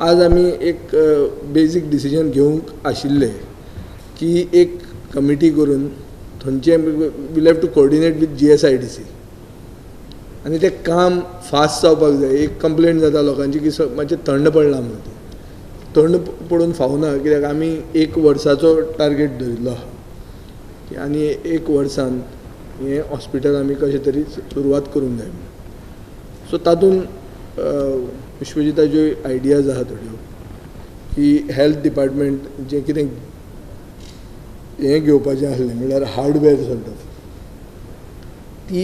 आज आमी एक बेजीक डिसिजन घेवंक आशिल्ले की एक कमिटी करून थंयचे will have to coordinate with GSIDC आनी तें काम फास्ट जावपाक जाय. एक कंप्लेंट जाता लोकांची की मातशें थंड पडला म्हणून ती थंड पडून फावना, कित्याक आमी एक वर्साचो टार्गेट धरिल्लो आहा आनी एक वर्सान हें हॉस्पिटल आमी कशें तरी सुरवात करूंक जाय. सो तातूंत विश्वजिताच्यो आयडियाज आहा थोड्यो की हेल्थ डिपार्टमेंट जें कितें हें घेवपाचें आसलें म्हणल्यार हार्डवॅर सॉर्ट ऑफ ती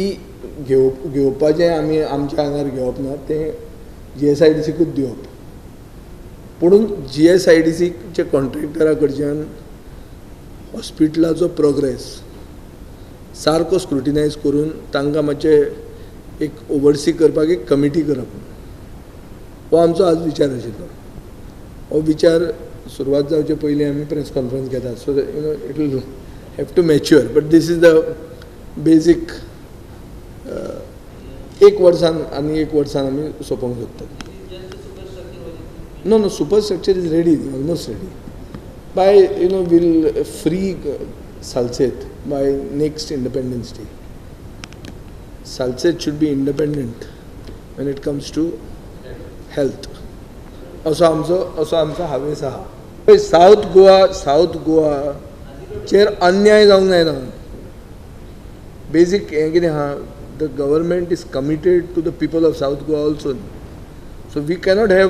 घेवपाचें आमी आमच्या आंगार घेवप ना, तें GSIDCकूच दिवप. पुणून GSIDCचे कॉन्ट्रॅक्टरा कडच्यान हॉस्पिटलाचो प्रोग्रेस सारको स्क्रुटिनायज करून तांकां मातशें एक ओवरसी करपाक एक कमिटी करप, हो आमचो आज विचार आशिल्लो. हो विचार सुरवात जावचे पयलीं आमी प्रेस कॉन्फरन्स घेतात, so it will have to mature, but this is the basic. एक वर्सान आमी सोंपोवंक सोदतात. No superstructure is ready, almost ready. By will free Salcete by next Independence Day. Salcete should be independent when it comes to health. असो आमचो हावेस आहा. South Goa chair अन्याय जावंक जायना. बेजीक हें कितें आहा, the government is committed to the people of South Goa also. So we cannot have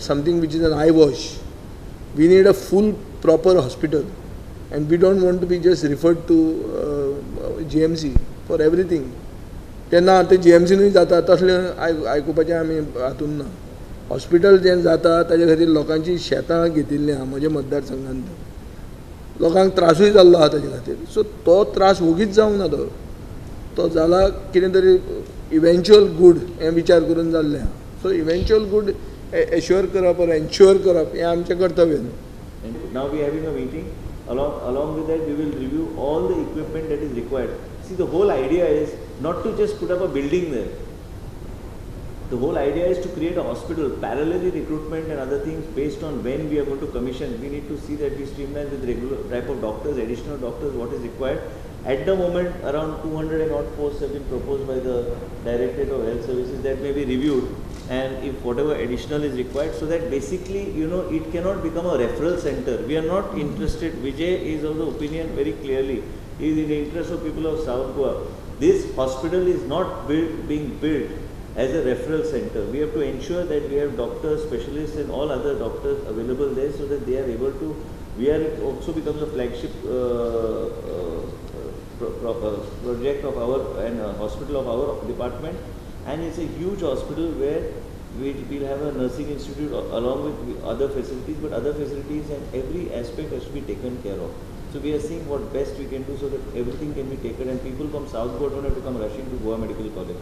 something which is an eye wash. We need a full proper hospital. And we don't want to be just referred to GMC for everything. तेन्ना ते GMCनूय जाता तसलें आयकुपाचें आमी हातून ना. Hospital जें जाता ताचे खातीर लोकांची शेतां घेतिल्लीं आहा म्हज्या मतदारसंघांत. लोकांक त्रासूय जाल्लो आहा ताचे खातीर. सो तो त्रास वगीच जावंक ना. तो जाला कितें तरी इवेंच्युअल गूड हें विचार करून जाल्लें आहा. सो इवेंच्युअल गूड एश्युअर करप और एन्श्युअर करप हें आमचें कर्तव्य न्हू. Now we are having a meeting. Along with that, we will review all the equipment that is required. See, the whole idea is not to just put up a building there. The whole idea is to create a hospital. Parallelly, recruitment and other things based on when we are going to commission. We need to see that we streamline with regular type of doctors, additional doctors, what is required. At the moment, around 200 and odd posts have been proposed by the Directorate of Health Services that may be reviewed. And if whatever additional is required, so that basically, it cannot become a referral center. We are not interested. Vijay is of the opinion very clearly. He is in the interest of people of South Goa. This hospital is not being built as a referral center. We have to ensure that we have doctors, specialists and all other doctors available there so that they are able to, it also becomes a flagship project of our and hospital of our department. And it's a huge hospital where we'll have a nursing institute along with other facilities, but other facilities and every aspect has to be taken care of. So we are seeing what best we can do so that everything can be taken and people from South Goa don't have to come rushing to Goa Medical College.